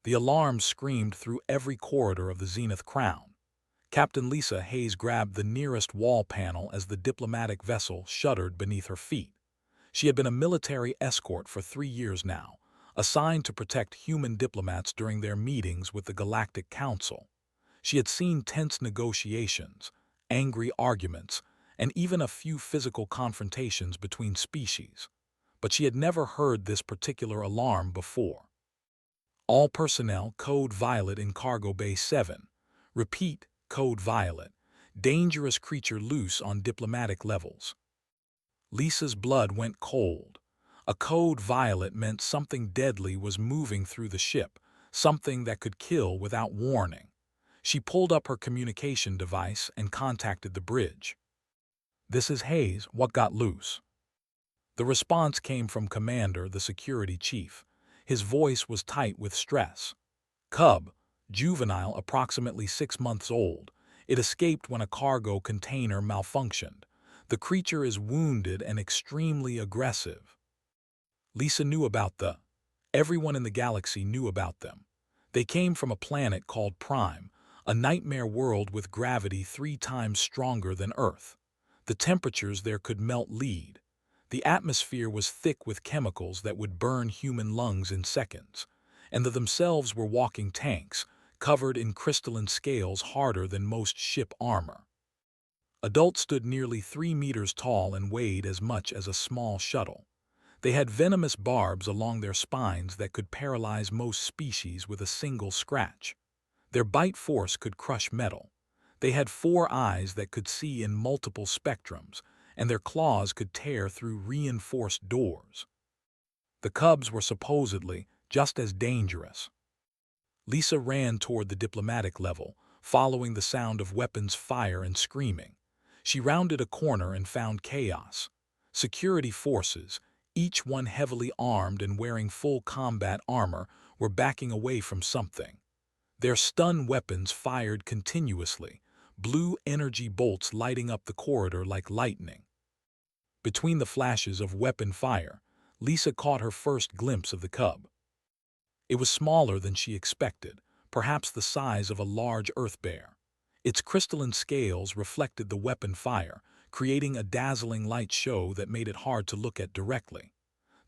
The alarm screamed through every corridor of the Zenith Crown. Captain Lisa Hayes grabbed the nearest wall panel as the diplomatic vessel shuddered beneath her feet. She had been a military escort for 3 years now, assigned to protect human diplomats during their meetings with the Galactic Council. She had seen tense negotiations, angry arguments, and even a few physical confrontations between species. But she had never heard this particular alarm before. All personnel, Code Violet in Cargo Bay 7. Repeat, Code Violet. Dangerous creature loose on diplomatic levels. Lisa's blood went cold. A Code Violet meant something deadly was moving through the ship, something that could kill without warning. She pulled up her communication device and contacted the bridge. "This is Hayes. What got loose?" The response came from Commander, the security chief. His voice was tight with stress. "Cub, juvenile, approximately 6 months old. It escaped when a cargo container malfunctioned. The creature is wounded and extremely aggressive." Lisa knew about everyone in the galaxy knew about them. They came from a planet called Prime, a nightmare world with gravity 3 times stronger than Earth. The temperatures there could melt lead. The atmosphere was thick with chemicals that would burn human lungs in seconds, and they themselves were walking tanks, covered in crystalline scales harder than most ship armor. Adults stood nearly 3 meters tall and weighed as much as a small shuttle. They had venomous barbs along their spines that could paralyze most species with a single scratch. Their bite force could crush metal. They had 4 eyes that could see in multiple spectrums, and their claws could tear through reinforced doors. The cubs were supposedly just as dangerous. Lisa ran toward the diplomatic level, following the sound of weapons fire and screaming. She rounded a corner and found chaos. Security forces, each one heavily armed and wearing full combat armor, were backing away from something. Their stun weapons fired continuously, blue energy bolts lighting up the corridor like lightning. Between the flashes of weapon fire, Lisa caught her first glimpse of the cub. It was smaller than she expected, perhaps the size of a large earth bear. Its crystalline scales reflected the weapon fire, creating a dazzling light show that made it hard to look at directly.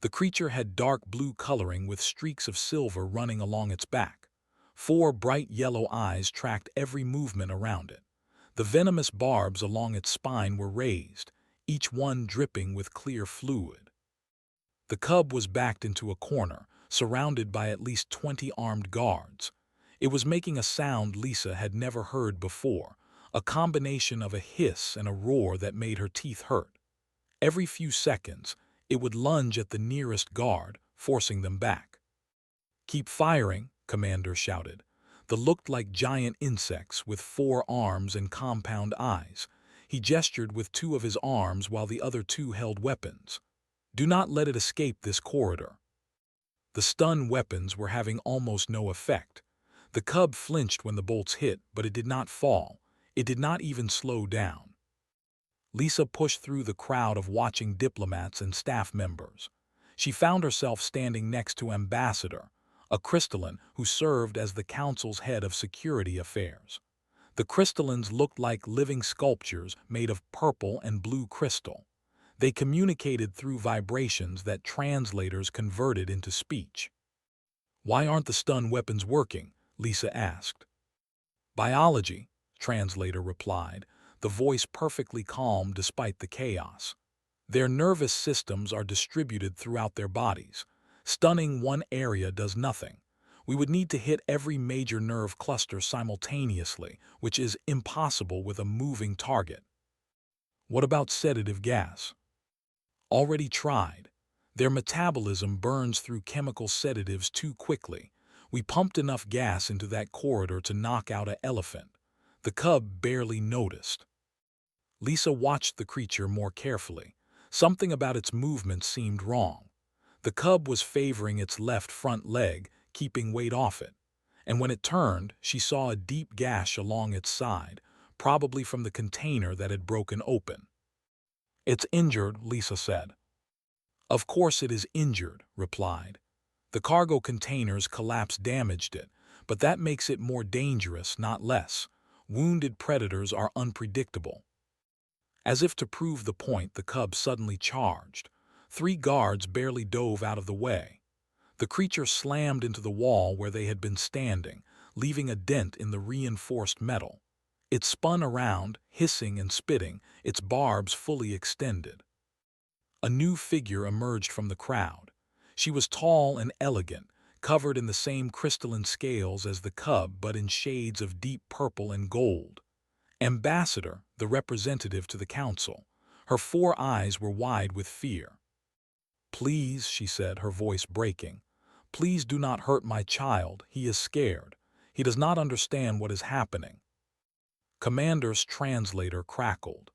The creature had dark blue coloring with streaks of silver running along its back. 4 bright yellow eyes tracked every movement around it. The venomous barbs along its spine were raised, each one dripping with clear fluid. The cub was backed into a corner, surrounded by at least 20 armed guards. It was making a sound Lisa had never heard before, a combination of a hiss and a roar that made her teeth hurt. Every few seconds, it would lunge at the nearest guard, forcing them back. "Keep firing," Commander shouted. They looked like giant insects with 4 arms and compound eyes. He gestured with 2 of his arms while the other 2 held weapons. "Do not let it escape this corridor." The stun weapons were having almost no effect. The cub flinched when the bolts hit, but it did not fall. It did not even slow down. Lisa pushed through the crowd of watching diplomats and staff members. She found herself standing next to Ambassador, a crystalline who served as the council's head of security affairs. The crystallines looked like living sculptures made of purple and blue crystal. They communicated through vibrations that translators converted into speech. "Why aren't the stun weapons working?" Lisa asked. "Biology," translator replied, the voice perfectly calm despite the chaos. "Their nervous systems are distributed throughout their bodies. Stunning one area does nothing. We would need to hit every major nerve cluster simultaneously, which is impossible with a moving target." "What about sedative gas?" "Already tried. Their metabolism burns through chemical sedatives too quickly. We pumped enough gas into that corridor to knock out an elephant." The cub barely noticed. Lisa watched the creature more carefully. Something about its movement seemed wrong. The cub was favoring its left front leg, keeping weight off it. And when it turned, she saw a deep gash along its side, probably from the container that had broken open. "It's injured," Lisa said. "Of course it is injured," replied. The cargo containers collapse damaged it, but that makes it more dangerous, not less. Wounded predators are unpredictable. As if to prove the point, the cub suddenly charged. 3 guards barely dove out of the way. The creature slammed into the wall where they had been standing, leaving a dent in the reinforced metal. It spun around, hissing and spitting, its barbs fully extended. A new figure emerged from the crowd. She was tall and elegant, covered in the same crystalline scales as the cub but in shades of deep purple and gold. Ambassador, the representative to the council. Her 4 eyes were wide with fear. "Please," she said, her voice breaking, "please do not hurt my child. He is scared. He does not understand what is happening." Commander's translator crackled.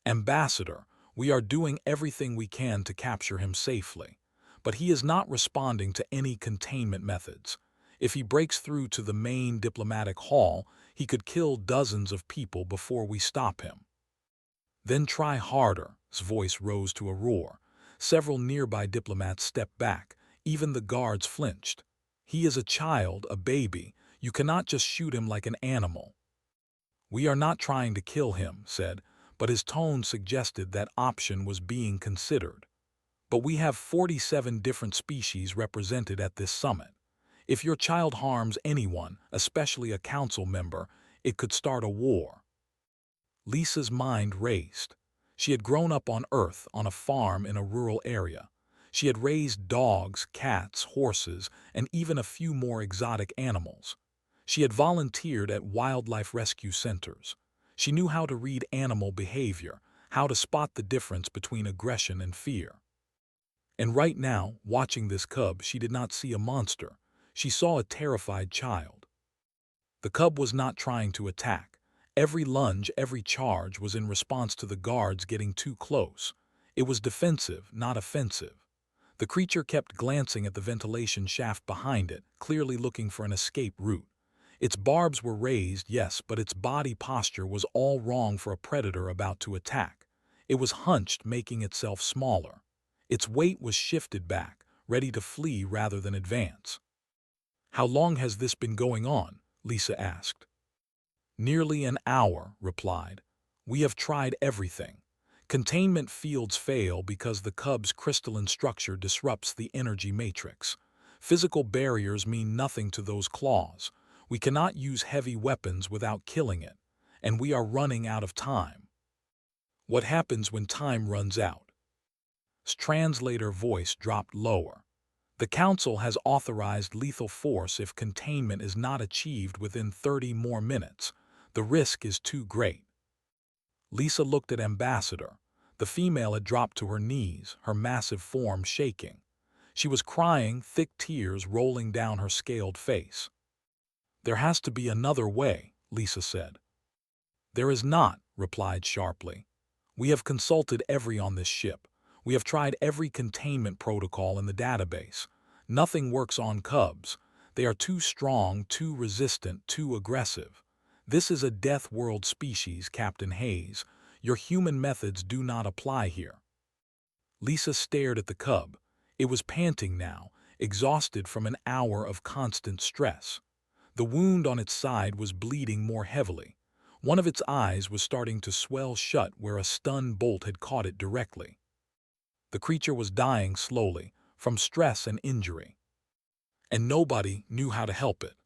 "Ambassador, we are doing everything we can to capture him safely, but he is not responding to any containment methods. If he breaks through to the main diplomatic hall, he could kill dozens of people before we stop him." "Then try harder." His voice rose to a roar. Several nearby diplomats stepped back. Even the guards flinched. "He is a child, a baby. You cannot just shoot him like an animal." "We are not trying to kill him," said, but his tone suggested that option was being considered. "But we have 47 different species represented at this summit. If your child harms anyone, especially a council member, it could start a war." Lisa's mind raced. She had grown up on Earth on a farm in a rural area. She had raised dogs, cats, horses, and even a few more exotic animals. She had volunteered at wildlife rescue centers. She knew how to read animal behavior, how to spot the difference between aggression and fear. And right now, watching this cub, she did not see a monster. She saw a terrified child. The cub was not trying to attack. Every lunge, every charge was in response to the guards getting too close. It was defensive, not offensive. The creature kept glancing at the ventilation shaft behind it, clearly looking for an escape route. Its barbs were raised, yes, but its body posture was all wrong for a predator about to attack. It was hunched, making itself smaller. Its weight was shifted back, ready to flee rather than advance. "How long has this been going on?" Lisa asked. "Nearly an hour," replied. "We have tried everything. Containment fields fail because the cub's crystalline structure disrupts the energy matrix. Physical barriers mean nothing to those claws. We cannot use heavy weapons without killing it, and we are running out of time." "What happens when time runs out?" His translator voice dropped lower. "The Council has authorized lethal force if containment is not achieved within 30 more minutes. The risk is too great." Lisa looked at Ambassador. The female had dropped to her knees, her massive form shaking. She was crying, thick tears rolling down her scaled face. "There has to be another way," Lisa said. "There is not," replied sharply. "We have consulted every on this ship. We have tried every containment protocol in the database. Nothing works on cubs. They are too strong, too resistant, too aggressive. This is a death world species, Captain Hayes. Your human methods do not apply here." Lisa stared at the cub. It was panting now, exhausted from an hour of constant stress. The wound on its side was bleeding more heavily. One of its eyes was starting to swell shut where a stun bolt had caught it directly. The creature was dying slowly, from stress and injury. And nobody knew how to help it.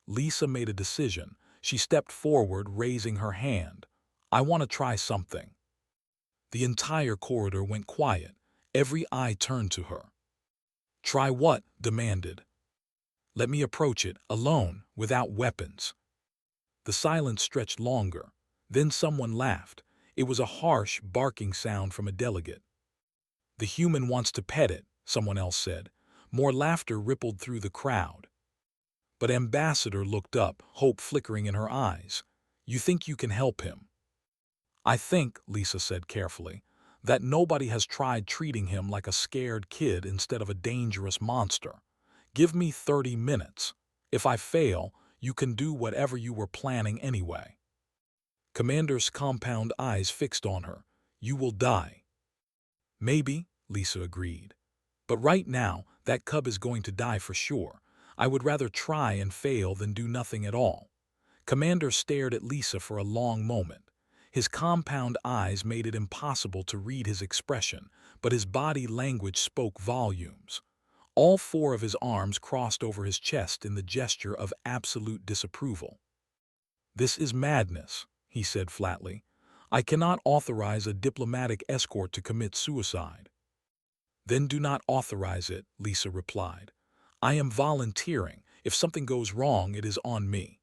Lisa made a decision. She stepped forward, raising her hand. "I want to try something." The entire corridor went quiet. Every eye turned to her. "Try what?" demanded. "Let me approach it, alone, without weapons." The silence stretched longer. Then someone laughed. It was a harsh, barking sound from a delegate. "The human wants to pet it," someone else said. More laughter rippled through the crowd. But Ambassador looked up, hope flickering in her eyes. "You think you can help him?" "I think," Lisa said carefully, "that nobody has tried treating him like a scared kid instead of a dangerous monster. Give me 30 minutes. If I fail, you can do whatever you were planning anyway." Commander's compound eyes fixed on her. "You will die." "Maybe," Lisa agreed. "But right now, That cub is going to die for sure. I would rather try and fail than do nothing at all." Commander stared at Lisa for a long moment. His compound eyes made it impossible to read his expression, but his body language spoke volumes. All four of his arms crossed over his chest in the gesture of absolute disapproval. "This is madness," he said flatly. "I cannot authorize a diplomatic escort to commit suicide." "Then do not authorize it," Lisa replied. "I am volunteering. If something goes wrong, it is on me."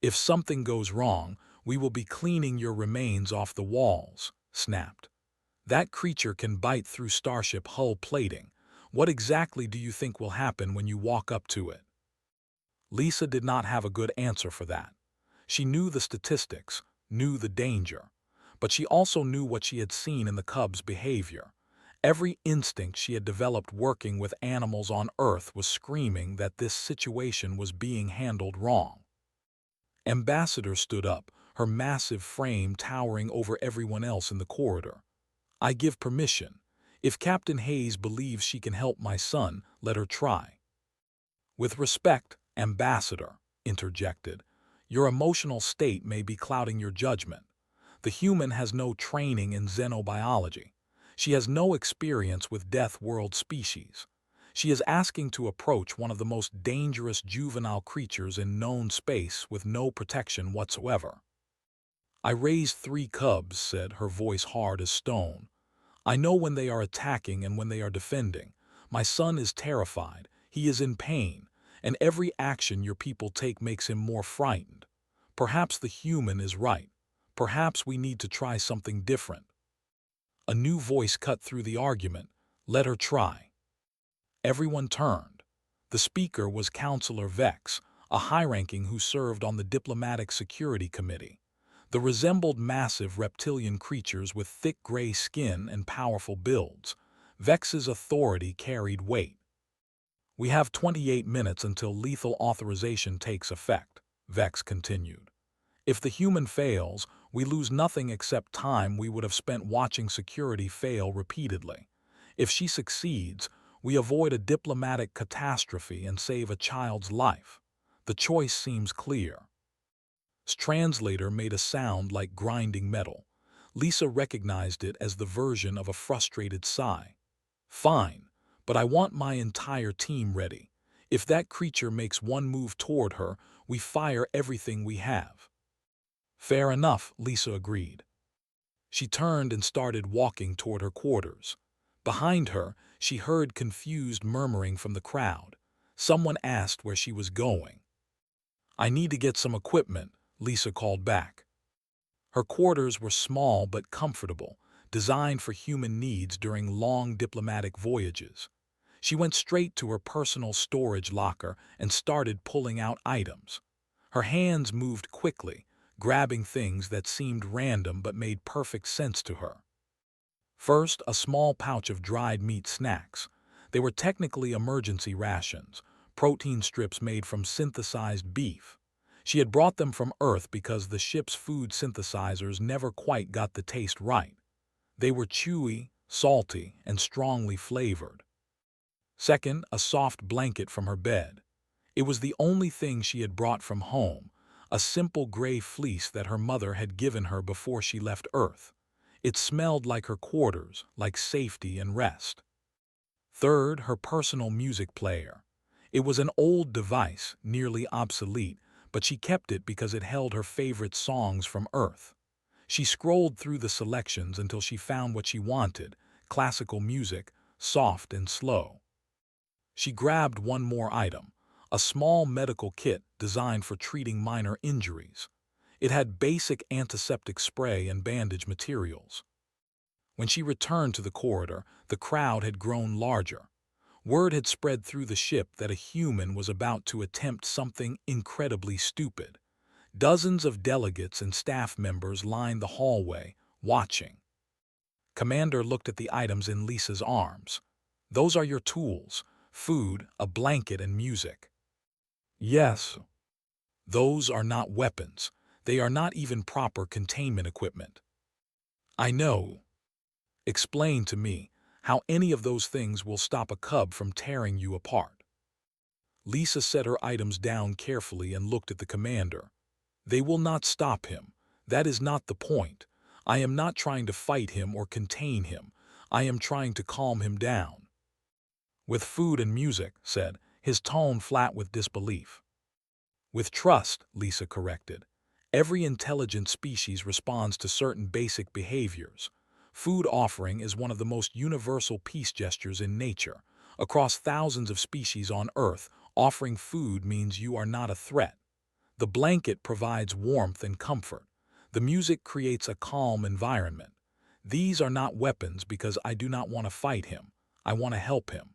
"If something goes wrong, we will be cleaning your remains off the walls," snapped. "That creature can bite through starship hull plating. What exactly do you think will happen when you walk up to it?" Lisa did not have a good answer for that. She knew the statistics, knew the danger, but she also knew what she had seen in the cub's behavior. Every instinct she had developed working with animals on Earth was screaming that this situation was being handled wrong. Ambassador stood up, her massive frame towering over everyone else in the corridor. "I give permission. If Captain Hayes believes she can help my son, let her try." "With respect, Ambassador," interjected, "your emotional state may be clouding your judgment. The human has no training in xenobiology. She has no experience with Death World species. She is asking to approach one of the most dangerous juvenile creatures in known space with no protection whatsoever." "I raised 3 cubs," said, her voice hard as stone. "I know when they are attacking and when they are defending. My son is terrified, he is in pain, and every action your people take makes him more frightened. Perhaps the human is right. Perhaps we need to try something different." A new voice cut through the argument. "Let her try." Everyone turned. The speaker was Counselor Vex, a high-ranking who served on the Diplomatic Security Committee. They resembled massive reptilian creatures with thick gray skin and powerful builds. Vex's authority carried weight. "We have 28 minutes until lethal authorization takes effect," Vex continued. "If the human fails, we lose nothing except time we would have spent watching security fail repeatedly. If she succeeds, we avoid a diplomatic catastrophe and save a child's life. The choice seems clear." His translator made a sound like grinding metal. Lisa recognized it as the version of a frustrated sigh. "Fine, but I want my entire team ready. If that creature makes one move toward her, we fire everything we have." "Fair enough," Lisa agreed. She turned and started walking toward her quarters. Behind her, she heard confused murmuring from the crowd. Someone asked where she was going. "I need to get some equipment," Lisa called back. Her quarters were small but comfortable, designed for human needs during long diplomatic voyages. She went straight to her personal storage locker and started pulling out items. Her hands moved quickly, grabbing things that seemed random but made perfect sense to her. First, a small pouch of dried meat snacks. They were technically emergency rations, protein strips made from synthesized beef. She had brought them from Earth because the ship's food synthesizers never quite got the taste right. They were chewy, salty, and strongly flavored. Second, a soft blanket from her bed. It was the only thing she had brought from home, a simple gray fleece that her mother had given her before she left Earth. It smelled like her quarters, like safety and rest. Third, her personal music player. It was an old device, nearly obsolete, but she kept it because it held her favorite songs from Earth. She scrolled through the selections until she found what she wanted: classical music, soft and slow. She grabbed one more item, a small medical kit designed for treating minor injuries. It had basic antiseptic spray and bandage materials. When she returned to the corridor, the crowd had grown larger. Word had spread through the ship that a human was about to attempt something incredibly stupid. Dozens of delegates and staff members lined the hallway, watching. Commander looked at the items in Lisa's arms. "Those are your tools: food, a blanket, and music." "Yes." "Those are not weapons. They are not even proper containment equipment." "I know." "Explain to me, How any of those things will stop a cub from tearing you apart. Lisa set her items down carefully and looked at the commander. They will not stop him. That is not the point. I am not trying to fight him or contain him. I am trying to calm him down. With food and music, said, his tone flat with disbelief. With trust, Lisa corrected. Every intelligent species responds to certain basic behaviors. Food offering is one of the most universal peace gestures in nature. Across thousands of species on Earth, offering food means you are not a threat. The blanket provides warmth and comfort. The music creates a calm environment. These are not weapons because I do not want to fight him. I want to help him.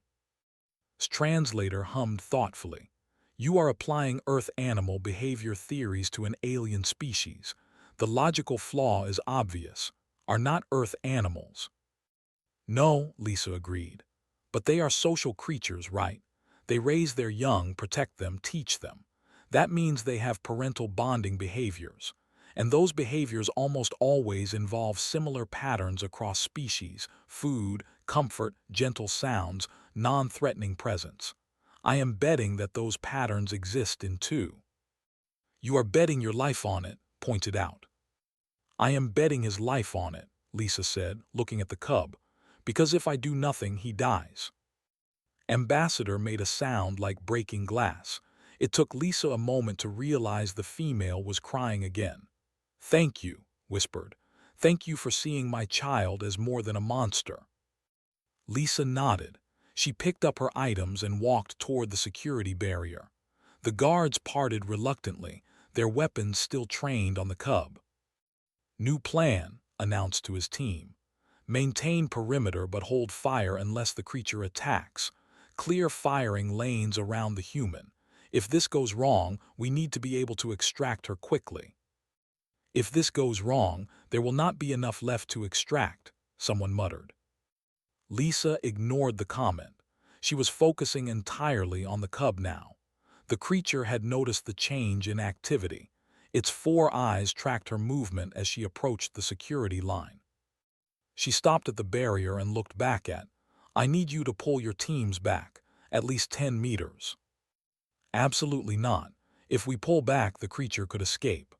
Translator hummed thoughtfully. You are applying Earth animal behavior theories to an alien species. The logical flaw is obvious. Are not Earth animals? No, Lisa agreed. But they are social creatures, right? They raise their young, protect them, teach them. That means they have parental bonding behaviors. And those behaviors almost always involve similar patterns across species: food, comfort, gentle sounds, non-threatening presence. I am betting that those patterns exist in two. You are betting your life on it, pointed out. I am betting his life on it, Lisa said, looking at the cub, because if I do nothing, he dies. Ambassador made a sound like breaking glass. It took Lisa a moment to realize the female was crying again. Thank you, whispered. Thank you for seeing my child as more than a monster. Lisa nodded. She picked up her items and walked toward the security barrier. The guards parted reluctantly, their weapons still trained on the cub. New plan, announced to his team. Maintain perimeter but hold fire unless the creature attacks. Clear firing lanes around the human. If this goes wrong, we need to be able to extract her quickly. If this goes wrong, there will not be enough left to extract, someone muttered. Lisa ignored the comment. She was focusing entirely on the cub now. The creature had noticed the change in activity. Its 4 eyes tracked her movement as she approached the security line. She stopped at the barrier and looked back at. I need you to pull your teams back, at least 10 meters. Absolutely not. If we pull back, the creature could escape.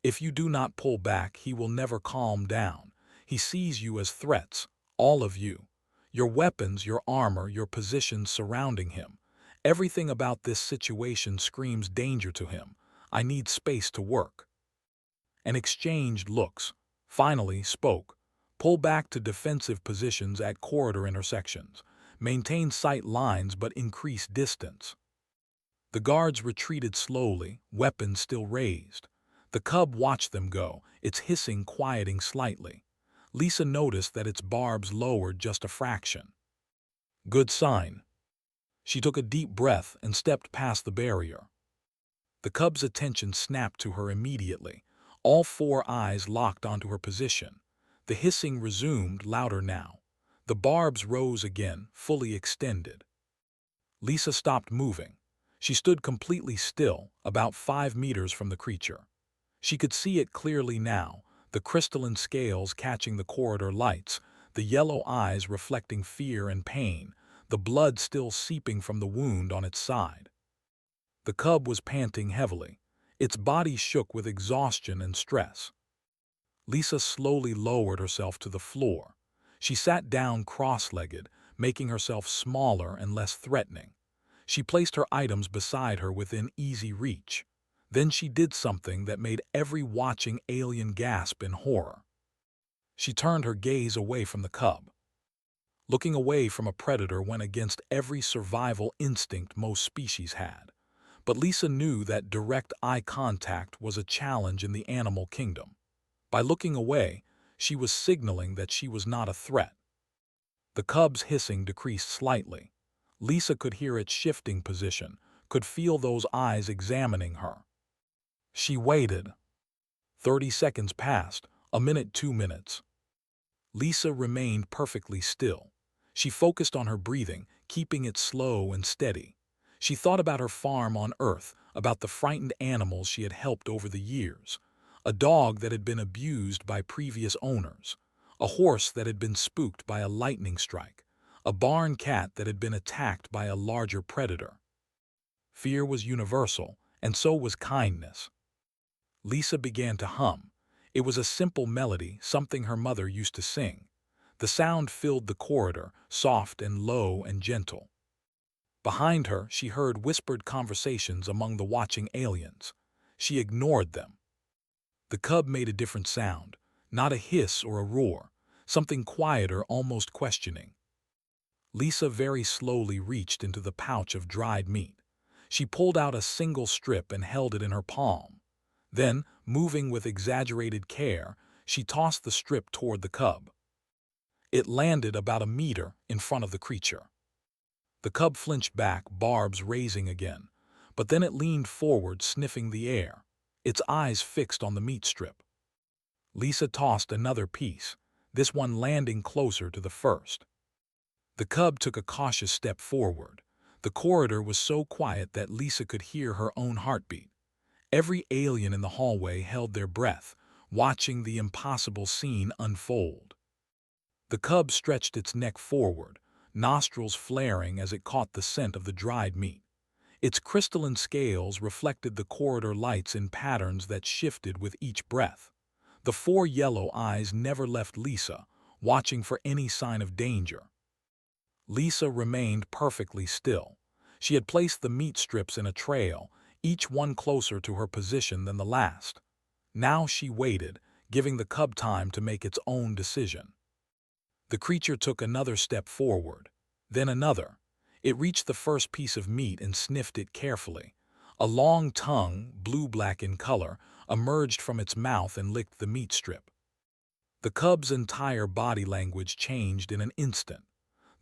If you do not pull back, he will never calm down. He sees you as threats, all of you. Your weapons, your armor, your positions surrounding him. Everything about this situation screams danger to him. I need space to work. And exchanged looks. Finally spoke. Pull back to defensive positions at corridor intersections. Maintain sight lines but increase distance. The guards retreated slowly, weapons still raised. The cub watched them go, its hissing quieting slightly. Lisa noticed that its barbs lowered just a fraction. Good sign. She took a deep breath and stepped past the barrier. The cub's attention snapped to her immediately. All 4 eyes locked onto her position. The hissing resumed, louder now. The barbs rose again, fully extended. Lisa stopped moving. She stood completely still, about 5 meters from the creature. She could see it clearly now, the crystalline scales catching the corridor lights, the yellow eyes reflecting fear and pain, the blood still seeping from the wound on its side. The cub was panting heavily. Its body shook with exhaustion and stress. Lisa slowly lowered herself to the floor. She sat down cross-legged, making herself smaller and less threatening. She placed her items beside her within easy reach. Then she did something that made every watching alien gasp in horror. She turned her gaze away from the cub. Looking away from a predator went against every survival instinct most species had. But Lisa knew that direct eye contact was a challenge in the animal kingdom. By looking away, she was signaling that she was not a threat. The cub's hissing decreased slightly. Lisa could hear its shifting position, could feel those eyes examining her. She waited. 30 seconds passed, a minute, 2 minutes. Lisa remained perfectly still. She focused on her breathing, keeping it slow and steady. She thought about her farm on Earth, about the frightened animals she had helped over the years. A dog that had been abused by previous owners. a horse that had been spooked by a lightning strike, a barn cat that had been attacked by a larger predator. Fear was universal, and so was kindness. Lisa began to hum. It was a simple melody, something her mother used to sing. The sound filled the corridor, soft and low and gentle. Behind her, she heard whispered conversations among the watching aliens. She ignored them. The cub made a different sound, not a hiss or a roar, something quieter, almost questioning. Lisa very slowly reached into the pouch of dried meat. She pulled out a single strip and held it in her palm. Then, moving with exaggerated care, she tossed the strip toward the cub. It landed about a meter in front of the creature. The cub flinched back, barbs raising again, but then it leaned forward, sniffing the air, its eyes fixed on the meat strip. Lisa tossed another piece, this one landing closer to the first. The cub took a cautious step forward. The corridor was so quiet that Lisa could hear her own heartbeat. Every alien in the hallway held their breath, watching the impossible scene unfold. The cub stretched its neck forward, nostrils flaring as it caught the scent of the dried meat. Its crystalline scales reflected the corridor lights in patterns that shifted with each breath. The four yellow eyes never left Lisa, watching for any sign of danger. Lisa remained perfectly still. She had placed the meat strips in a trail, each one closer to her position than the last. Now she waited, giving the cub time to make its own decision. The creature took another step forward, then another. It reached the first piece of meat and sniffed it carefully. A long tongue, blue-black in color, emerged from its mouth and licked the meat strip. The cub's entire body language changed in an instant.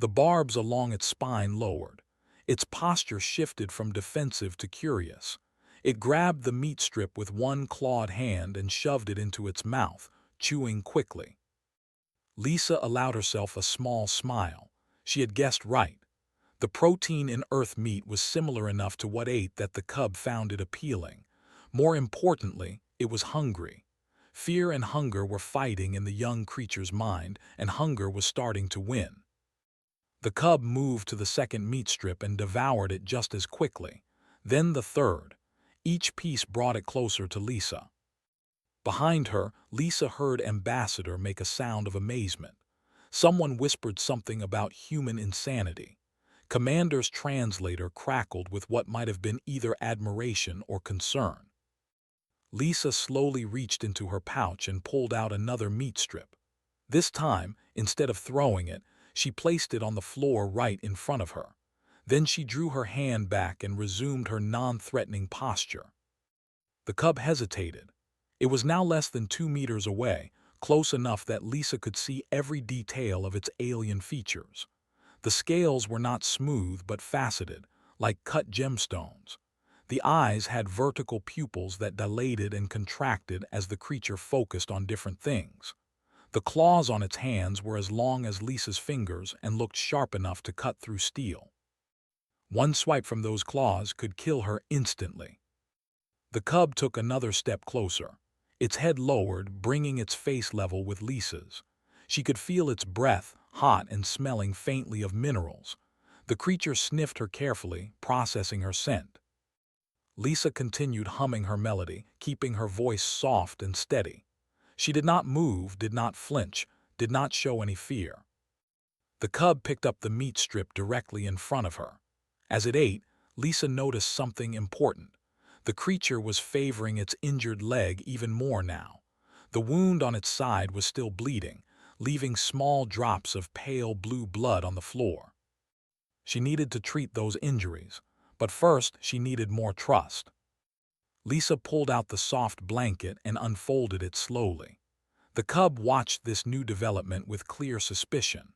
The barbs along its spine lowered. Its posture shifted from defensive to curious. It grabbed the meat strip with one clawed hand and shoved it into its mouth, chewing quickly. Lisa allowed herself a small smile. She had guessed right. The protein in Earth meat was similar enough to what ate that the cub found it appealing. More importantly, it was hungry. Fear and hunger were fighting in the young creature's mind, and hunger was starting to win. The cub moved to the second meat strip and devoured it just as quickly. Then the third. Each piece brought it closer to Lisa. Behind her, Lisa heard Ambassador make a sound of amazement. Someone whispered something about human insanity. Commander's translator crackled with what might have been either admiration or concern. Lisa slowly reached into her pouch and pulled out another meat strip. This time, instead of throwing it, she placed it on the floor right in front of her. Then she drew her hand back and resumed her non-threatening posture. The cub hesitated. It was now less than 2 meters away, close enough that Lisa could see every detail of its alien features. The scales were not smooth but faceted, like cut gemstones. The eyes had vertical pupils that dilated and contracted as the creature focused on different things. The claws on its hands were as long as Lisa's fingers and looked sharp enough to cut through steel. One swipe from those claws could kill her instantly. The cub took another step closer, its head lowered, bringing its face level with Lisa's. She could feel its breath, hot and smelling faintly of minerals. The creature sniffed her carefully, processing her scent. Lisa continued humming her melody, keeping her voice soft and steady. She did not move, did not flinch, did not show any fear. The cub picked up the meat strip directly in front of her. As it ate, Lisa noticed something important. The creature was favoring its injured leg even more now. The wound on its side was still bleeding, leaving small drops of pale blue blood on the floor. She needed to treat those injuries, but first she needed more trust. Lisa pulled out the soft blanket and unfolded it slowly. The cub watched this new development with clear suspicion.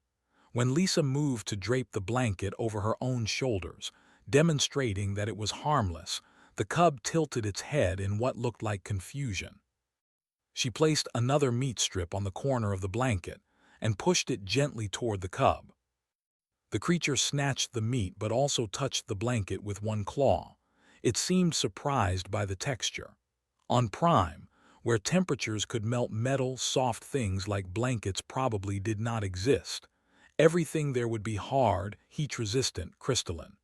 When Lisa moved to drape the blanket over her own shoulders, demonstrating that it was harmless, the cub tilted its head in what looked like confusion. She placed another meat strip on the corner of the blanket and pushed it gently toward the cub. The creature snatched the meat but also touched the blanket with one claw. It seemed surprised by the texture. On Prime, Where temperatures could melt metal, soft things like blankets probably did not exist. Everything there would be hard, heat-resistant, crystalline.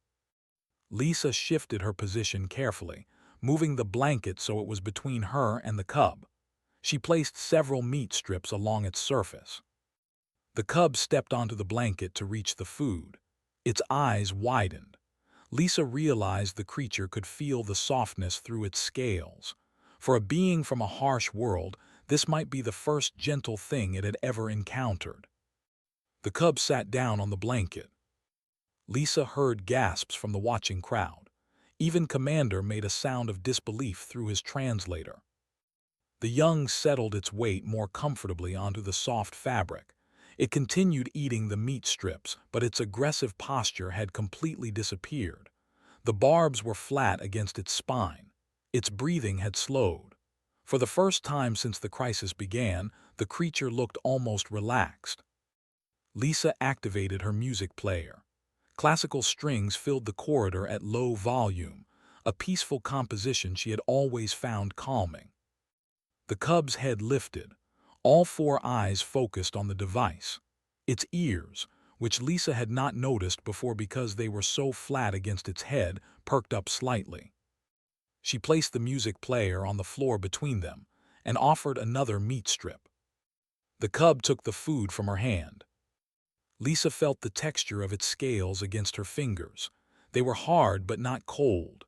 Lisa shifted her position carefully, moving the blanket so it was between her and the cub. She placed several meat strips along its surface. The cub stepped onto the blanket to reach the food. Its eyes widened. Lisa realized the creature could feel the softness through its scales. For a being from a harsh world, this might be the first gentle thing it had ever encountered. The cub sat down on the blanket. Lisa heard gasps from the watching crowd. Even Commander made a sound of disbelief through his translator. The young settled its weight more comfortably onto the soft fabric. It continued eating the meat strips, but its aggressive posture had completely disappeared. The barbs were flat against its spine. Its breathing had slowed. For the first time since the crisis began, the creature looked almost relaxed. Lisa activated her music player. Classical strings filled the corridor at low volume, a peaceful composition she had always found calming. The cub's head lifted. All four eyes focused on the device. Its ears, which Lisa had not noticed before because they were so flat against its head, perked up slightly. She placed the music player on the floor between them and offered another meat strip. The cub took the food from her hand. Lisa felt the texture of its scales against her fingers. They were hard but not cold.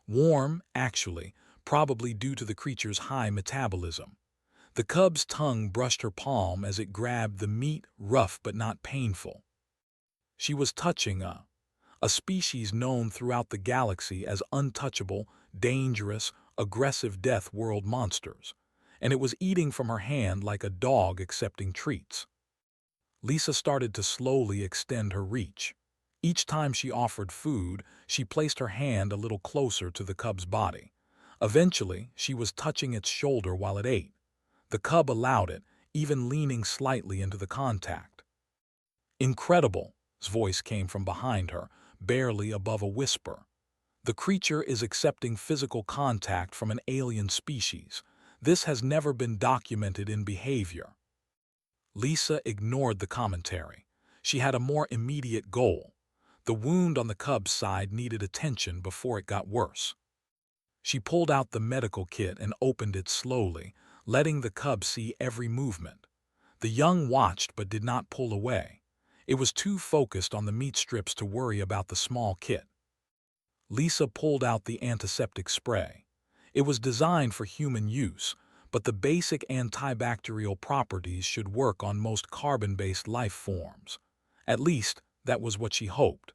Warm, actually, probably due to the creature's high metabolism. The cub's tongue brushed her palm as it grabbed the meat, rough but not painful. She was touching a species known throughout the galaxy as untouchable, dangerous, aggressive death world monsters, and it was eating from her hand like a dog accepting treats. Lisa started to slowly extend her reach. Each time she offered food, she placed her hand a little closer to the cub's body. Eventually, she was touching its shoulder while it ate. The cub allowed it, even leaning slightly into the contact. "Incredible," his voice came from behind her, barely above a whisper. "The creature is accepting physical contact from an alien species. This has never been documented in behavior." Lisa ignored the commentary. She had a more immediate goal. The wound on the cub's side needed attention before it got worse. She pulled out the medical kit and opened it slowly, letting the cub see every movement. The young watched but did not pull away. It was too focused on the meat strips to worry about the small kit. Lisa pulled out the antiseptic spray. It was designed for human use, but the basic antibacterial properties should work on most carbon-based life forms. At least, that was what she hoped.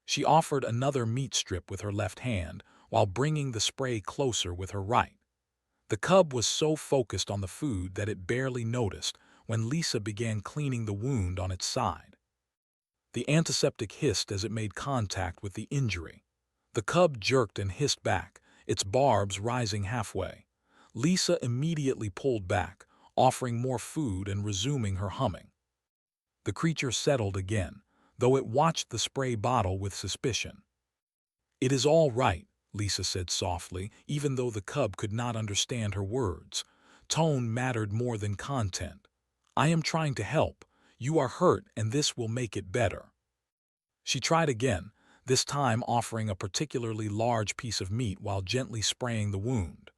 She offered another meat strip with her left hand, while bringing the spray closer with her right. The cub was so focused on the food that it barely noticed when Lisa began cleaning the wound on its side. The antiseptic hissed as it made contact with the injury. The cub jerked and hissed back, its barbs rising halfway. Lisa immediately pulled back, offering more food and resuming her humming. The creature settled again, though it watched the spray bottle with suspicion. "It is all right," Lisa said softly, even though the cub could not understand her words. Tone mattered more than content. "I am trying to help. You are hurt, and this will make it better." She tried again, this time offering a particularly large piece of meat while gently spraying the wound.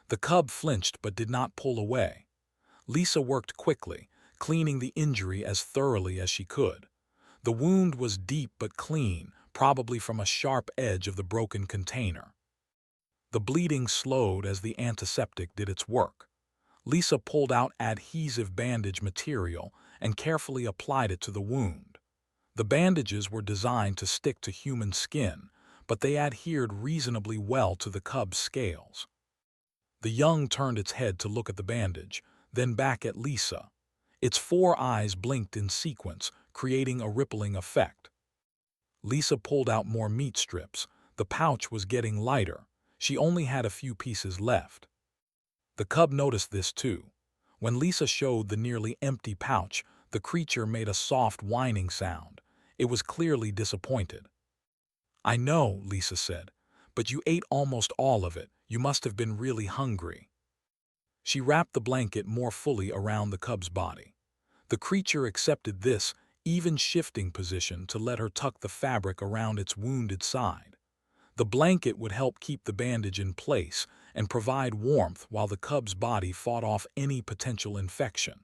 The cub flinched but did not pull away. Lisa worked quickly, cleaning the injury as thoroughly as she could. The wound was deep but clean, probably from a sharp edge of the broken container. The bleeding slowed as the antiseptic did its work. Lisa pulled out adhesive bandage material and carefully applied it to the wound. The bandages were designed to stick to human skin, but they adhered reasonably well to the cub's scales. The young turned its head to look at the bandage, then back at Lisa. Its four eyes blinked in sequence, creating a rippling effect. Lisa pulled out more meat strips. The pouch was getting lighter. She only had a few pieces left. The cub noticed this too. When Lisa showed the nearly empty pouch, the creature made a soft whining sound. It was clearly disappointed. "I know," Lisa said, "but you ate almost all of it. You must have been really hungry." She wrapped the blanket more fully around the cub's body. The creature accepted this, even shifting position to let her tuck the fabric around its wounded side. The blanket would help keep the bandage in place and provide warmth while the cub's body fought off any potential infection.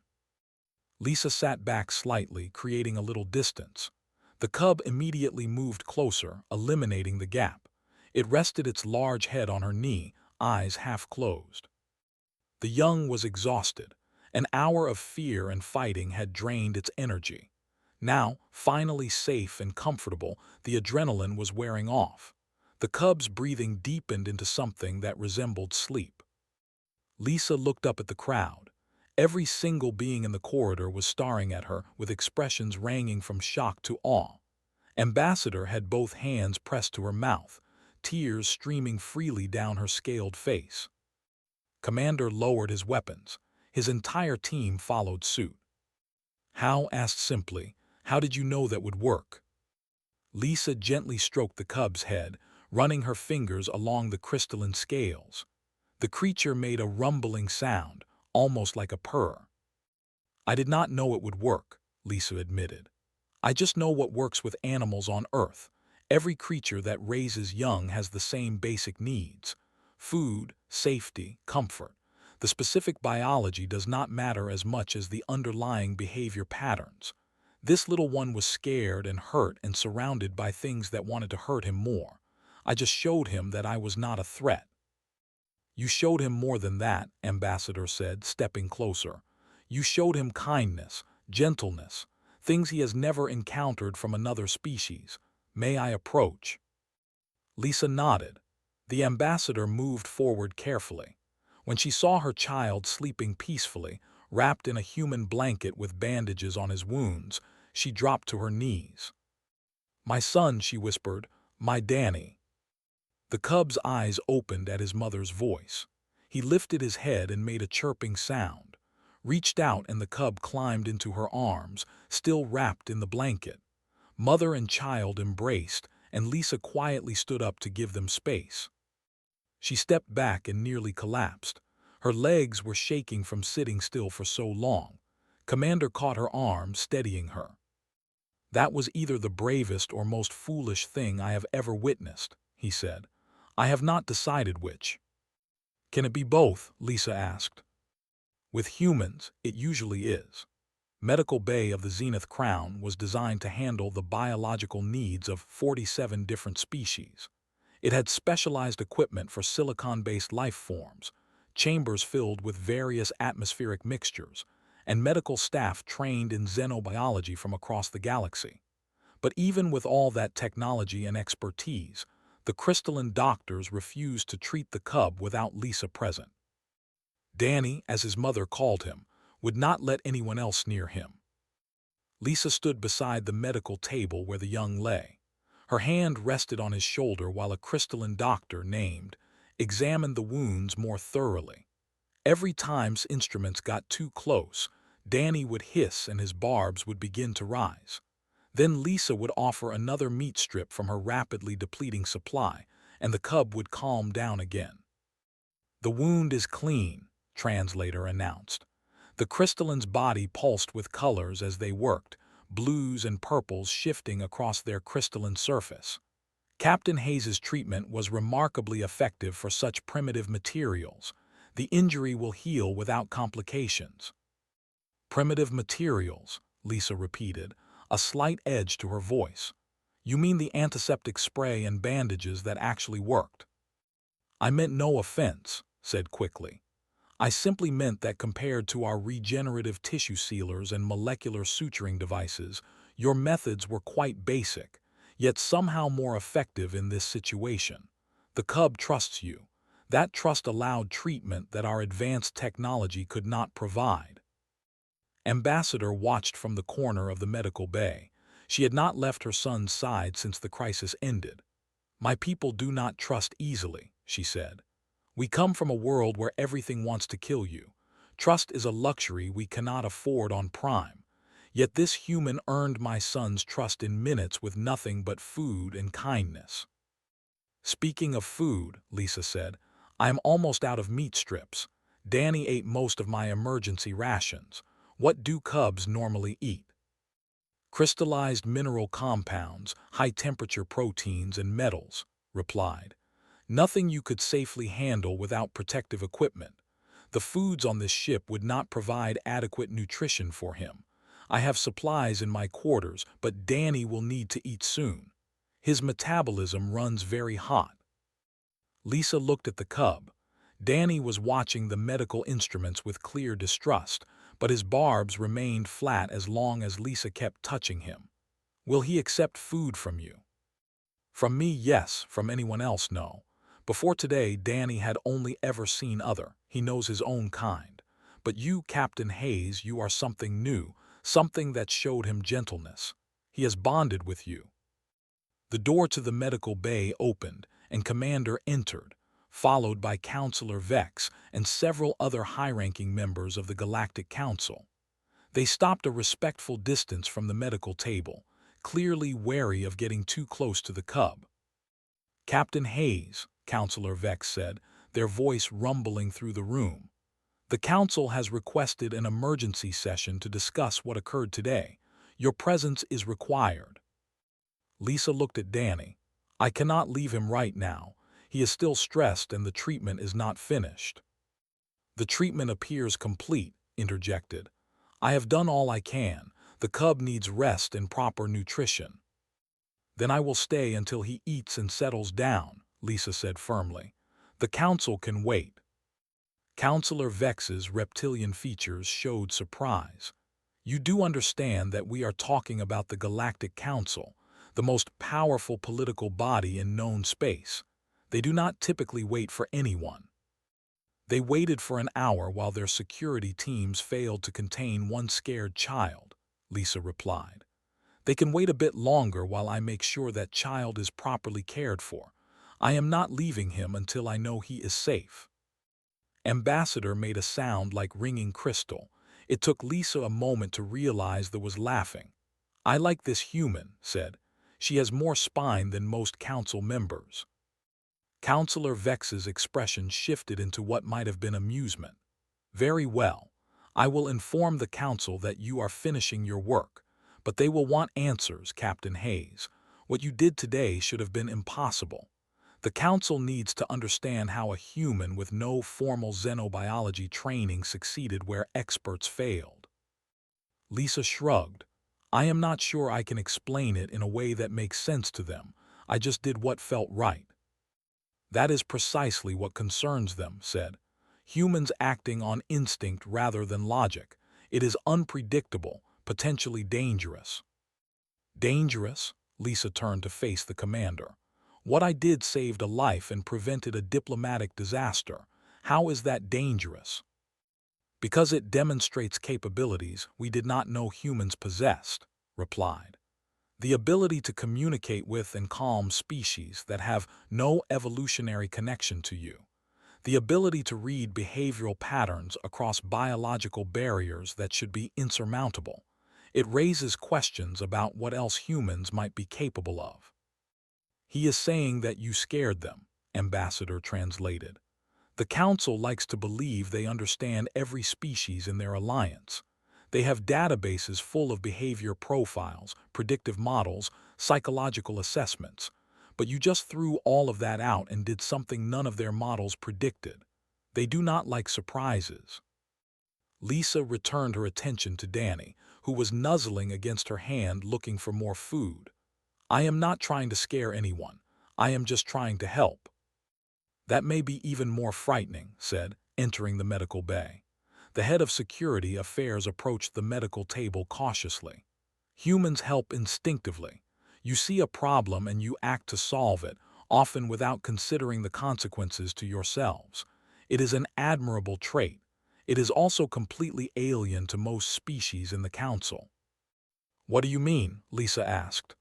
Lisa sat back slightly, creating a little distance. The cub immediately moved closer, eliminating the gap. It rested its large head on her knee, eyes half closed. The young was exhausted. An hour of fear and fighting had drained its energy. Now, finally safe and comfortable, the adrenaline was wearing off. The cub's breathing deepened into something that resembled sleep. Lisa looked up at the crowd. Every single being in the corridor was staring at her with expressions ranging from shock to awe. Ambassador had both hands pressed to her mouth, tears streaming freely down her scaled face. Commander lowered his weapons. His entire team followed suit. Hal asked simply, "How did you know that would work?" Lisa gently stroked the cub's head, running her fingers along the crystalline scales. The creature made a rumbling sound, almost like a purr. "I did not know it would work," Lisa admitted. "I just know what works with animals on Earth. Every creature that raises young has the same basic needs: food, safety, comfort. The specific biology does not matter as much as the underlying behavior patterns. This little one was scared and hurt and surrounded by things that wanted to hurt him more. I just showed him that I was not a threat." "You showed him more than that," Ambassador said, stepping closer. "You showed him kindness, gentleness, things he has never encountered from another species. May I approach?" Lisa nodded. The ambassador moved forward carefully. When she saw her child sleeping peacefully, wrapped in a human blanket with bandages on his wounds, she dropped to her knees. "My son," she whispered, "my Danny." The cub's eyes opened at his mother's voice. He lifted his head and made a chirping sound, reached out, and the cub climbed into her arms, still wrapped in the blanket. Mother and child embraced, and Lisa quietly stood up to give them space. She stepped back and nearly collapsed. Her legs were shaking from sitting still for so long. Commander caught her arm, steadying her. "That was either the bravest or most foolish thing I have ever witnessed," he said. "I have not decided which." "Can it be both?" Lisa asked. "With humans, it usually is." Medical Bay of the Zenith Crown was designed to handle the biological needs of 47 different species. It had specialized equipment for silicon-based life forms, chambers filled with various atmospheric mixtures, and medical staff trained in xenobiology from across the galaxy. But even with all that technology and expertise, the crystalline doctors refused to treat the cub without Lisa present. Danny, as his mother called him, would not let anyone else near him. Lisa stood beside the medical table where the young lay. Her hand rested on his shoulder while a crystalline doctor named examined the wounds more thoroughly. Every time instruments got too close, Danny would hiss and his barbs would begin to rise. Then Lisa would offer another meat strip from her rapidly depleting supply, and the cub would calm down again. "The wound is clean," translator announced. The crystalline's body pulsed with colors as they worked, blues and purples shifting across their crystalline surface. Captain Hayes's treatment was remarkably effective for such primitive materials. The injury will heal without complications. "Primitive materials," Lisa repeated, a slight edge to her voice. "You mean the antiseptic spray and bandages that actually worked?" "I meant no offense," said quickly. "I simply meant that compared to our regenerative tissue sealers and molecular suturing devices, your methods were quite basic, yet somehow more effective in this situation. The cub trusts you. That trust allowed treatment that our advanced technology could not provide." Ambassador watched from the corner of the medical bay. She had not left her son's side since the crisis ended. "My people do not trust easily," she said. "We come from a world where everything wants to kill you. Trust is a luxury we cannot afford on Prime. Yet this human earned my son's trust in minutes with nothing but food and kindness." "Speaking of food," Lisa said, "I am almost out of meat strips. Danny ate most of my emergency rations. What do cubs normally eat? Crystallized mineral compounds, high-temperature proteins, and metals, replied. Nothing you could safely handle without protective equipment. The foods on this ship would not provide adequate nutrition for him. I have supplies in my quarters, but Danny will need to eat soon. His metabolism runs very hot. Lisa looked at the cub. Danny was watching the medical instruments with clear distrust, but his barbs remained flat as long as Lisa kept touching him. Will he accept food from you? From me, yes. From anyone else, no. Before today, Danny had only ever seen other. He knows his own kind. But you, Captain Hayes, you are something new, something that showed him gentleness. He has bonded with you. The door to the medical bay opened, and Commander entered, followed by Counselor Vex and several other high-ranking members of the Galactic Council. They stopped a respectful distance from the medical table, clearly wary of getting too close to the cub. Captain Hayes, Counselor Vex said, their voice rumbling through the room. The Council has requested an emergency session to discuss what occurred today. Your presence is required. Lisa looked at Danny. I cannot leave him right now. He is still stressed and the treatment is not finished. The treatment appears complete, interjected. I have done all I can. The cub needs rest and proper nutrition. Then I will stay until he eats and settles down, Lisa said firmly. The Council can wait. Counselor Vex's reptilian features showed surprise. You do understand that we are talking about the Galactic Council, the most powerful political body in known space. They do not typically wait for anyone. They waited for an hour while their security teams failed to contain one scared child, Lisa replied. They can wait a bit longer while I make sure that child is properly cared for. I am not leaving him until I know he is safe. Ambassador made a sound like ringing crystal. It took Lisa a moment to realize there was laughing. I like this human, said. She has more spine than most council members. Counselor Vex's expression shifted into what might have been amusement. Very well. I will inform the council that you are finishing your work, but they will want answers, Captain Hayes. What you did today should have been impossible. The council needs to understand how a human with no formal xenobiology training succeeded where experts failed. Lisa shrugged. I am not sure I can explain it in a way that makes sense to them. I just did what felt right. That is precisely what concerns them, said. Humans acting on instinct rather than logic. It is unpredictable, potentially dangerous. Dangerous? Lisa turned to face the commander. What I did saved a life and prevented a diplomatic disaster. How is that dangerous? Because it demonstrates capabilities we did not know humans possessed, replied. The ability to communicate with and calm species that have no evolutionary connection to you. The ability to read behavioral patterns across biological barriers that should be insurmountable. It raises questions about what else humans might be capable of. He is saying that you scared them, Ambassador translated. The Council likes to believe they understand every species in their alliance. They have databases full of behavior profiles, predictive models, psychological assessments. But you just threw all of that out and did something none of their models predicted. They do not like surprises. Lisa returned her attention to Danny, who was nuzzling against her hand looking for more food. I am not trying to scare anyone. I am just trying to help. That may be even more frightening, said, entering the medical bay. The head of security affairs approached the medical table cautiously. Humans help instinctively. You see a problem and you act to solve it, often without considering the consequences to yourselves. It is an admirable trait. It is also completely alien to most species in the Council. What do you mean? Lisa asked.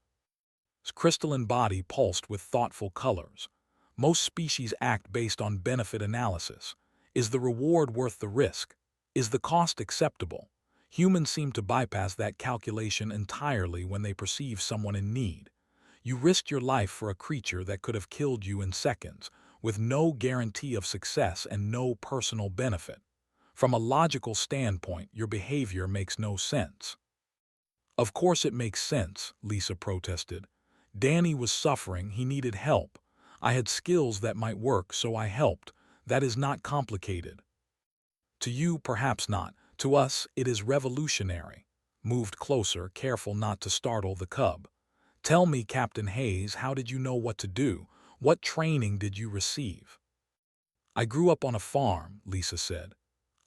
His crystalline body pulsed with thoughtful colors. Most species act based on benefit analysis. Is the reward worth the risk? Is the cost acceptable? Humans seem to bypass that calculation entirely when they perceive someone in need. You risked your life for a creature that could have killed you in seconds, with no guarantee of success and no personal benefit. From a logical standpoint, your behavior makes no sense." "Of course it makes sense," Lisa protested. "Danny was suffering, he needed help. I had skills that might work, so I helped. That is not complicated." "To you, perhaps not. To us, it is revolutionary." Moved closer, careful not to startle the cub. "Tell me, Captain Hayes, how did you know what to do? What training did you receive?" "I grew up on a farm," Lisa said.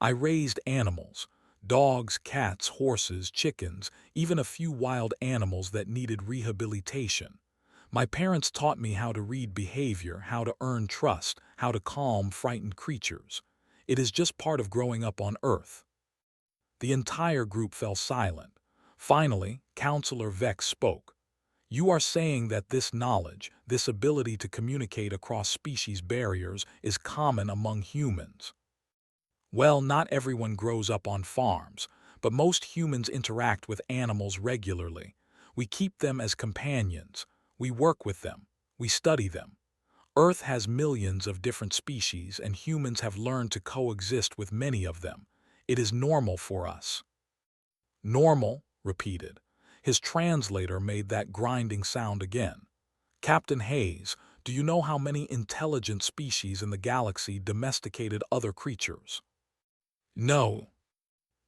"I raised animals. Dogs, cats, horses, chickens, even a few wild animals that needed rehabilitation. My parents taught me how to read behavior, how to earn trust, how to calm frightened creatures. It is just part of growing up on Earth." The entire group fell silent. Finally, Counselor Vex spoke. "You are saying that this knowledge, this ability to communicate across species barriers, is common among humans." "Well, not everyone grows up on farms, but most humans interact with animals regularly. We keep them as companions. We work with them. We study them. Earth has millions of different species, and humans have learned to coexist with many of them. It is normal for us." "Normal," repeated. His translator made that grinding sound again. "Captain Hayes, do you know how many intelligent species in the galaxy domesticated other creatures?" "No."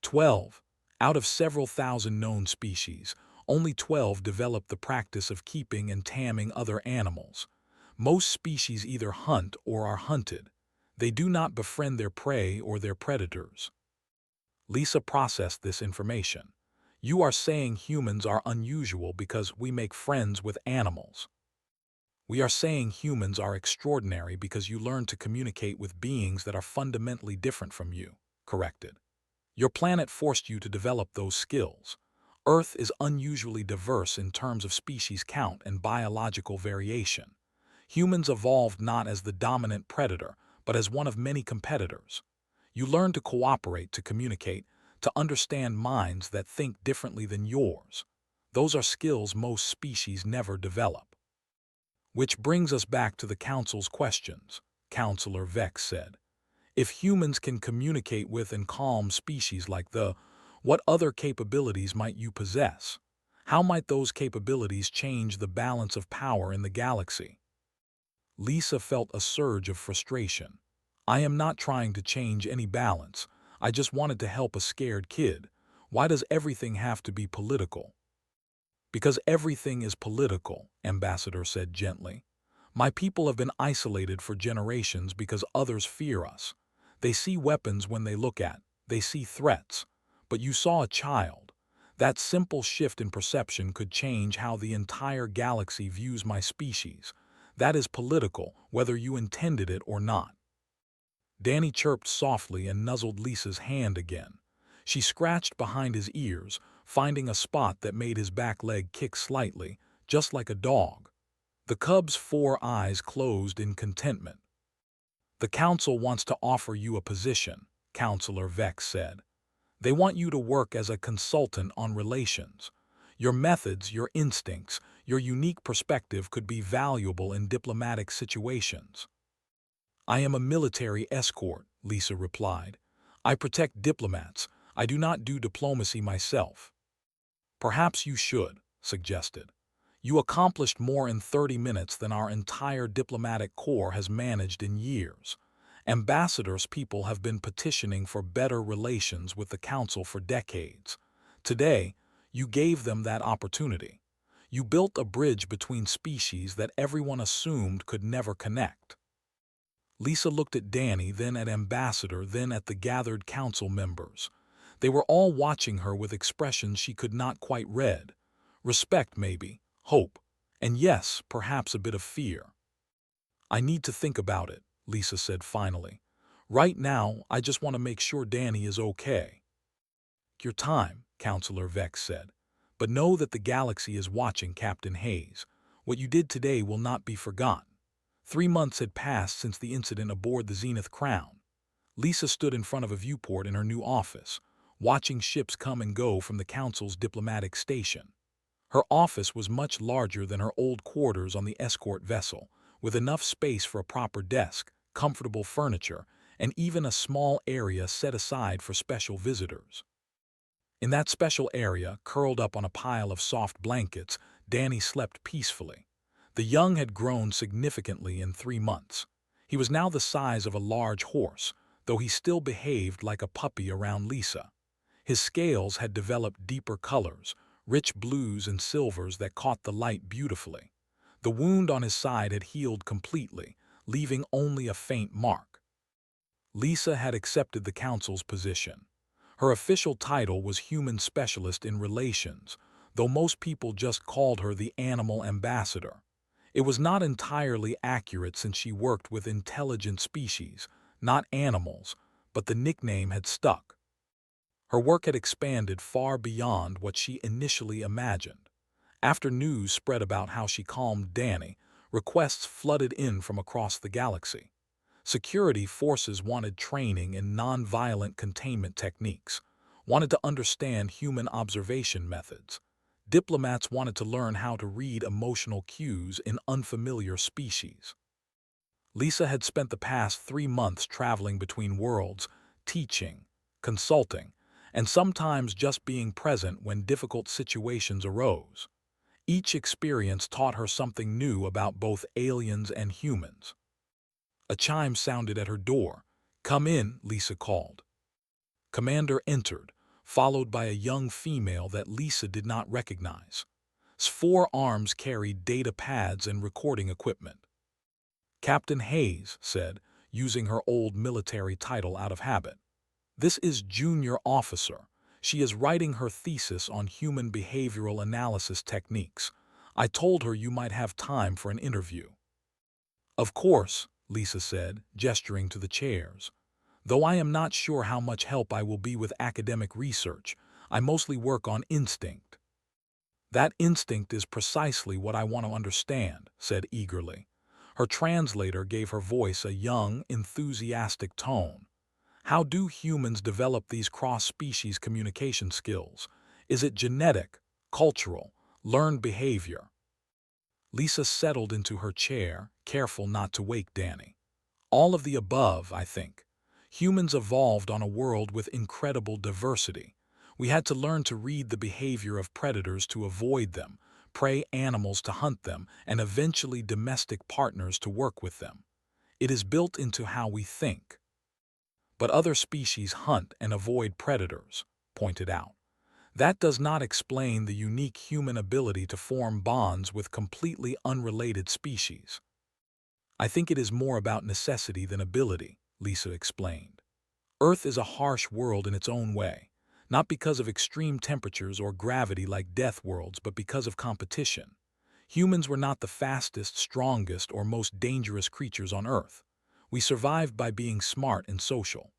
12. Out of several thousand known species, only 12 develop the practice of keeping and taming other animals. Most species either hunt or are hunted. They do not befriend their prey or their predators. Lisa processed this information. "You are saying humans are unusual because we make friends with animals." "We are saying humans are extraordinary because you learn to communicate with beings that are fundamentally different from you," corrected. "Your planet forced you to develop those skills. Earth is unusually diverse in terms of species count and biological variation. Humans evolved not as the dominant predator, but as one of many competitors. You learn to cooperate, to communicate, to understand minds that think differently than yours. Those are skills most species never develop." "Which brings us back to the Council's questions," Counselor Vex said. "If humans can communicate with and calm species like what other capabilities might you possess? How might those capabilities change the balance of power in the galaxy?" Lisa felt a surge of frustration. "I am not trying to change any balance. I just wanted to help a scared kid. Why does everything have to be political?" "Because everything is political," Ambassador said gently. "My people have been isolated for generations because others fear us. They see weapons when they look they see threats. But you saw a child. That simple shift in perception could change how the entire galaxy views my species. That is political, whether you intended it or not." Danny chirped softly and nuzzled Lisa's hand again. She scratched behind his ears, finding a spot that made his back leg kick slightly, just like a dog. The cub's 4 eyes closed in contentment. "The Council wants to offer you a position," Counselor Vex said. "They want you to work as a consultant on relations. Your methods, your instincts, your unique perspective could be valuable in diplomatic situations." "I am a military escort," Lisa replied. "I protect diplomats. I do not do diplomacy myself." "Perhaps you should," suggested. "You accomplished more in 30 minutes than our entire diplomatic corps has managed in years. Ambassadors' people have been petitioning for better relations with the Council for decades. Today, you gave them that opportunity. You built a bridge between species that everyone assumed could never connect." Lisa looked at Danny, then at Ambassador, then at the gathered Council members. They were all watching her with expressions she could not quite read. Respect, maybe, hope, and yes, perhaps a bit of fear. "I need to think about it," Lisa said finally. "Right now, I just want to make sure Danny is okay." "Your time," Counselor Vex said. "But know that the galaxy is watching, Captain Hayes. What you did today will not be forgotten." 3 months had passed since the incident aboard the Zenith Crown. Lisa stood in front of a viewport in her new office, watching ships come and go from the Council's diplomatic station. Her office was much larger than her old quarters on the escort vessel, with enough space for a proper desk, comfortable furniture, and even a small area set aside for special visitors. In that special area, curled up on a pile of soft blankets, Danny slept peacefully. The young had grown significantly in 3 months. He was now the size of a large horse, though he still behaved like a puppy around Lisa. His scales had developed deeper colors, rich blues and silvers that caught the light beautifully. The wound on his side had healed completely, leaving only a faint mark. Lisa had accepted the council's position. Her official title was Human Specialist in Relations, though most people just called her the Animal Ambassador. It was not entirely accurate since she worked with intelligent species, not animals, but the nickname had stuck. Her work had expanded far beyond what she initially imagined. After news spread about how she calmed Danny, requests flooded in from across the galaxy. Security forces wanted training in non-violent containment techniques, wanted to understand human observation methods. Diplomats wanted to learn how to read emotional cues in unfamiliar species. Lisa had spent the past 3 months traveling between worlds, teaching, consulting, and sometimes just being present when difficult situations arose. Each experience taught her something new about both aliens and humans. A chime sounded at her door. "Come in," Lisa called. Commander entered, followed by a young female that Lisa did not recognize. 4 arms carried data pads and recording equipment. "Captain Hayes," said, using her old military title out of habit. "This is Junior Officer. She is writing her thesis on human behavioral analysis techniques. I told her you might have time for an interview." "Of course," Lisa said, gesturing to the chairs. "Though I am not sure how much help I will be with academic research, I mostly work on instinct." "That instinct is precisely what I want to understand," said eagerly. Her translator gave her voice a young, enthusiastic tone. "How do humans develop these cross-species communication skills? Is it genetic, cultural, learned behavior?" Lisa settled into her chair, careful not to wake Danny. "All of the above, I think. Humans evolved on a world with incredible diversity. We had to learn to read the behavior of predators to avoid them, prey animals to hunt them, and eventually domestic partners to work with them. It is built into how we think." "But other species hunt and avoid predators," pointed out. "That does not explain the unique human ability to form bonds with completely unrelated species." "I think it is more about necessity than ability," Lisa explained. "Earth is a harsh world in its own way, not because of extreme temperatures or gravity like death worlds, but because of competition. Humans were not the fastest, strongest, or most dangerous creatures on Earth. We survived by being smart and social.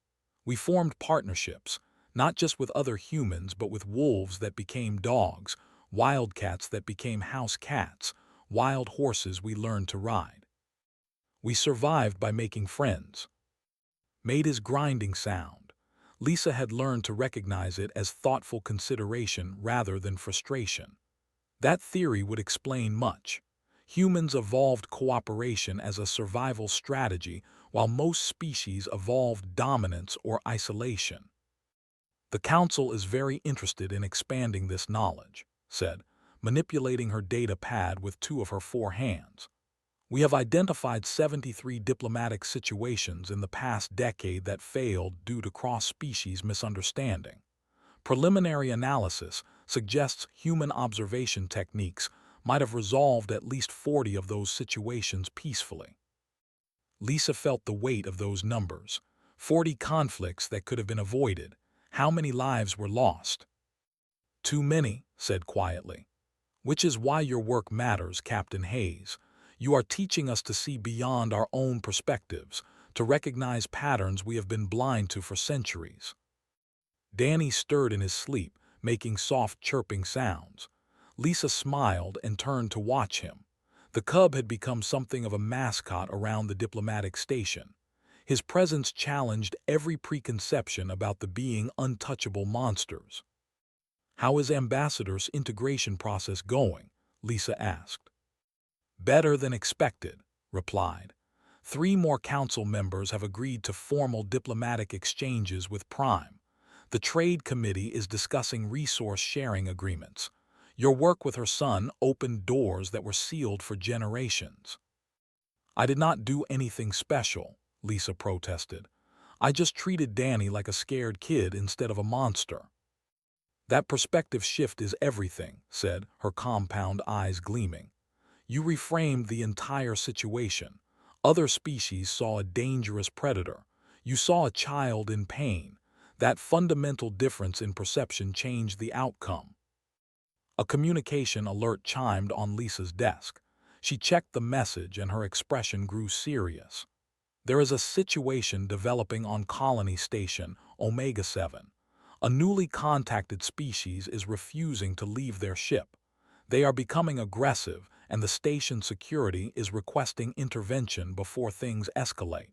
We formed partnerships, not just with other humans, but with wolves that became dogs, wildcats that became house cats, wild horses we learned to ride. We survived by making friends." Made his grinding sound. Lisa had learned to recognize it as thoughtful consideration rather than frustration. That theory would explain much. Humans evolved cooperation as a survival strategy, while most species evolved dominance or isolation. "The Council is very interested in expanding this knowledge," said, manipulating her data pad with 2 of her 4 hands. "We have identified 73 diplomatic situations in the past decade that failed due to cross-species misunderstanding. Preliminary analysis suggests human observation techniques might have resolved at least 40 of those situations peacefully." Lisa felt the weight of those numbers. 40 conflicts that could have been avoided. How many lives were lost? "Too many," said quietly. "Which is why your work matters, Captain Hayes. You are teaching us to see beyond our own perspectives, to recognize patterns we have been blind to for centuries." Danny stirred in his sleep, making soft chirping sounds. Lisa smiled and turned to watch him. The cub had become something of a mascot around the diplomatic station. His presence challenged every preconception about the being untouchable monsters. "How is Ambassador's integration process going?" Lisa asked. "Better than expected," replied. 3 more council members have agreed to formal diplomatic exchanges with Prime. The Trade Committee is discussing resource sharing agreements. Your work with her son opened doors that were sealed for generations. I did not do anything special, Lisa protested. I just treated Danny like a scared kid instead of a monster. That perspective shift is everything, said, her compound eyes gleaming. You reframed the entire situation. Other species saw a dangerous predator. You saw a child in pain. That fundamental difference in perception changed the outcome. A communication alert chimed on Lisa's desk. She checked the message and her expression grew serious. There is a situation developing on Colony Station, Omega-7. A newly contacted species is refusing to leave their ship. They are becoming aggressive, and the station security is requesting intervention before things escalate.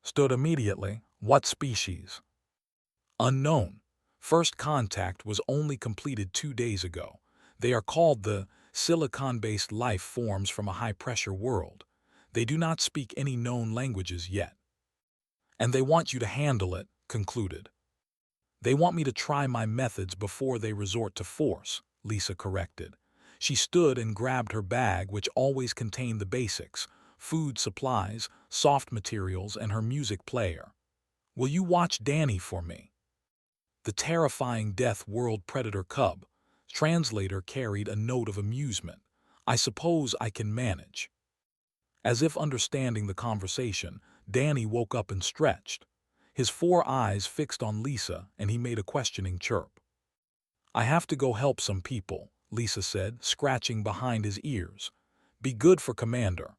Stood immediately. What species? Unknown. First contact was only completed 2 days ago. They are called the silicon-based life forms from a high-pressure world. They do not speak any known languages yet. And they want you to handle it, concluded. They want me to try my methods before they resort to force, Lisa corrected. She stood and grabbed her bag, which always contained the basics: food supplies, soft materials, and her music player. Will you watch Danny for me? The terrifying death world predator cub. Translator carried a note of amusement. I suppose I can manage. As if understanding the conversation, Danny woke up and stretched. His 4 eyes fixed on Lisa, and he made a questioning chirp. I have to go help some people, Lisa said, scratching behind his ears. Be good for Commander.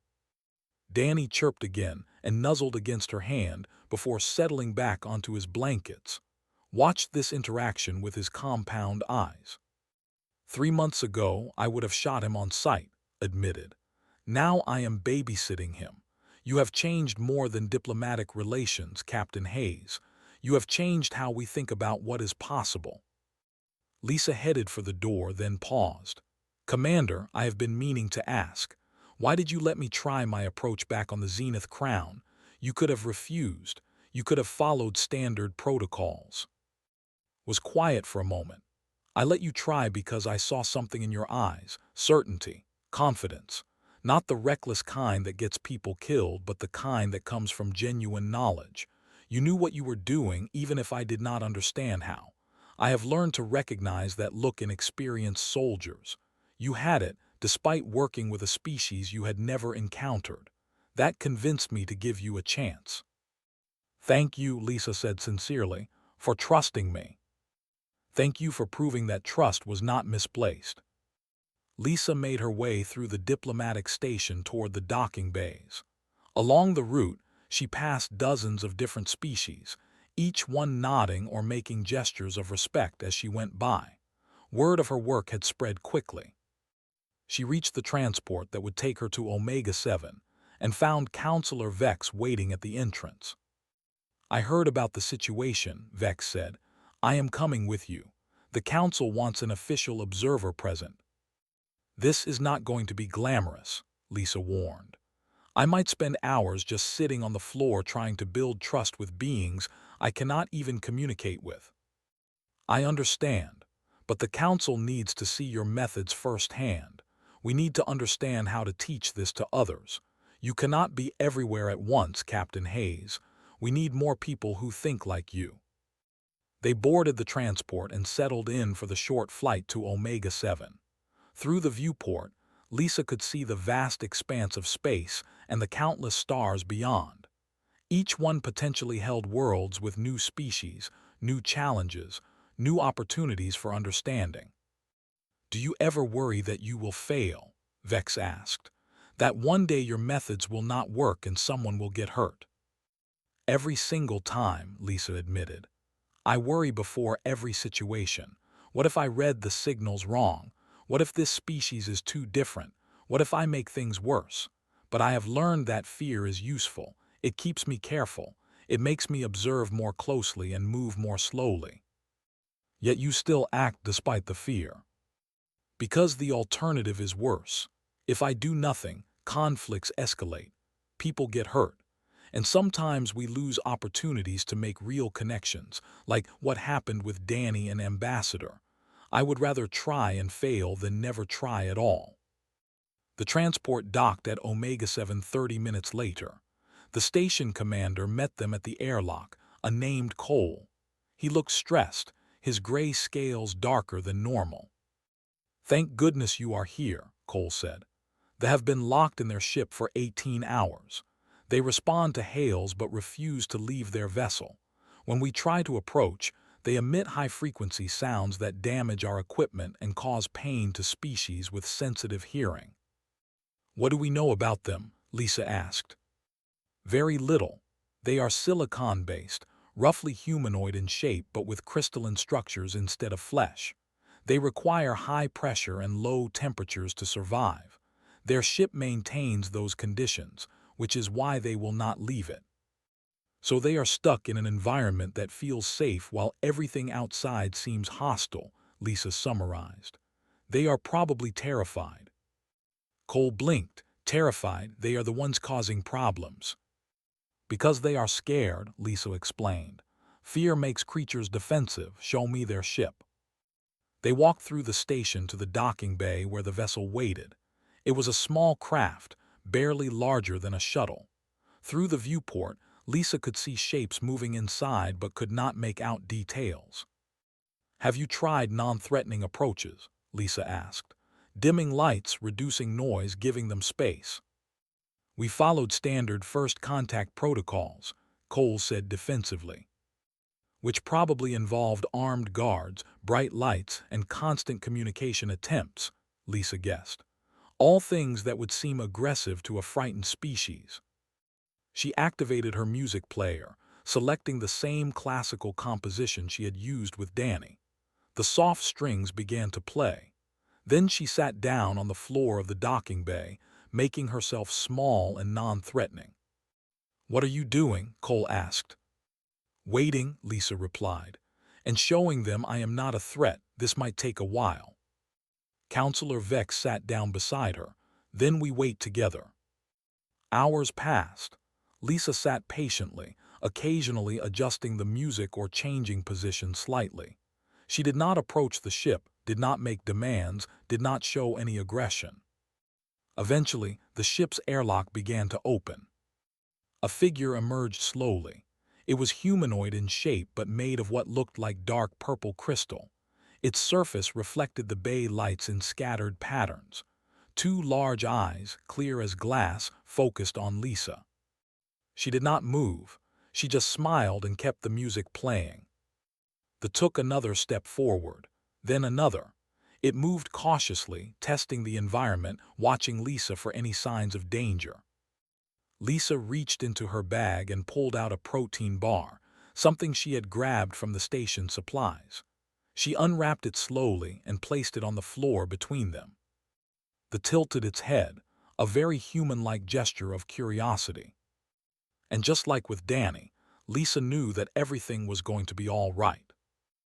Danny chirped again and nuzzled against her hand before settling back onto his blankets. Watched this interaction with his compound eyes. 3 months ago, I would have shot him on sight, admitted. Now I am babysitting him. You have changed more than diplomatic relations, Captain Hayes. You have changed how we think about what is possible. Lisa headed for the door, then paused. Commander, I have been meaning to ask. Why did you let me try my approach back on the Zenith Crown? You could have refused. You could have followed standard protocols. Was quiet for a moment. I let you try because I saw something in your eyes, certainty, confidence. Not the reckless kind that gets people killed, but the kind that comes from genuine knowledge. You knew what you were doing, even if I did not understand how. I have learned to recognize that look in experienced soldiers. You had it, despite working with a species you had never encountered. That convinced me to give you a chance. Thank you, Lisa said sincerely, for trusting me. Thank you for proving that trust was not misplaced. Lisa made her way through the diplomatic station toward the docking bays. Along the route, she passed dozens of different species, each one nodding or making gestures of respect as she went by. Word of her work had spread quickly. She reached the transport that would take her to Omega-7 and found Counselor Vex waiting at the entrance. I heard about the situation, Vex said. I am coming with you. The Council wants an official observer present. This is not going to be glamorous, Lisa warned. I might spend hours just sitting on the floor trying to build trust with beings I cannot even communicate with. I understand, but the Council needs to see your methods firsthand. We need to understand how to teach this to others. You cannot be everywhere at once, Captain Hayes. We need more people who think like you. They boarded the transport and settled in for the short flight to Omega-7. Through the viewport, Lisa could see the vast expanse of space and the countless stars beyond. Each one potentially held worlds with new species, new challenges, new opportunities for understanding. Do you ever worry that you will fail? Vex asked. That one day your methods will not work and someone will get hurt? Every single time, Lisa admitted. I worry before every situation. What if I read the signals wrong? What if this species is too different? What if I make things worse? But I have learned that fear is useful. It keeps me careful. It makes me observe more closely and move more slowly. Yet you still act despite the fear. Because the alternative is worse. If I do nothing, conflicts escalate. People get hurt. And sometimes we lose opportunities to make real connections, like what happened with Danny and Ambassador. I would rather try and fail than never try at all. The transport docked at Omega 7 30 minutes later. The station commander met them at the airlock, a named Cole. He looked stressed, his gray scales darker than normal. "Thank goodness you are here," Cole said. "They have been locked in their ship for 18 hours. They respond to hails but refuse to leave their vessel. When we try to approach, they emit high-frequency sounds that damage our equipment and cause pain to species with sensitive hearing." "What do we know about them?" Lisa asked. "Very little. They are silicon-based, roughly humanoid in shape but with crystalline structures instead of flesh. They require high pressure and low temperatures to survive. Their ship maintains those conditions, which is why they will not leave it. So they are stuck in an environment that feels safe while everything outside seems hostile," Lisa summarized. "They are probably terrified." Cole blinked. "Terrified, they are the ones causing problems." "Because they are scared," Lisa explained. "Fear makes creatures defensive. Show me their ship." They walked through the station to the docking bay where the vessel waited. It was a small craft, barely larger than a shuttle. Through the viewport, Lisa could see shapes moving inside but could not make out details. "Have you tried non-threatening approaches?" Lisa asked. "Dimming lights, reducing noise, giving them space." "We followed standard first contact protocols," Cole said defensively. "Which probably involved armed guards, bright lights, and constant communication attempts," Lisa guessed. "All things that would seem aggressive to a frightened species." She activated her music player, selecting the same classical composition she had used with Danny. The soft strings began to play. Then she sat down on the floor of the docking bay, making herself small and non-threatening. "What are you doing?" Cole asked. "Waiting," Lisa replied, "and showing them I am not a threat. This might take a while." Counselor Vex sat down beside her. "Then we wait together." Hours passed. Lisa sat patiently, occasionally adjusting the music or changing position slightly. She did not approach the ship, did not make demands, did not show any aggression. Eventually, the ship's airlock began to open. A figure emerged slowly. It was humanoid in shape but made of what looked like dark purple crystal. Its surface reflected the bay lights in scattered patterns. Two large eyes, clear as glass, focused on Lisa. She did not move. She just smiled and kept the music playing. They took another step forward, then another. It moved cautiously, testing the environment, watching Lisa for any signs of danger. Lisa reached into her bag and pulled out a protein bar, something she had grabbed from the station supplies. She unwrapped it slowly and placed it on the floor between them. They tilted its head, a very human-like gesture of curiosity. And just like with Danny, Lisa knew that everything was going to be all right.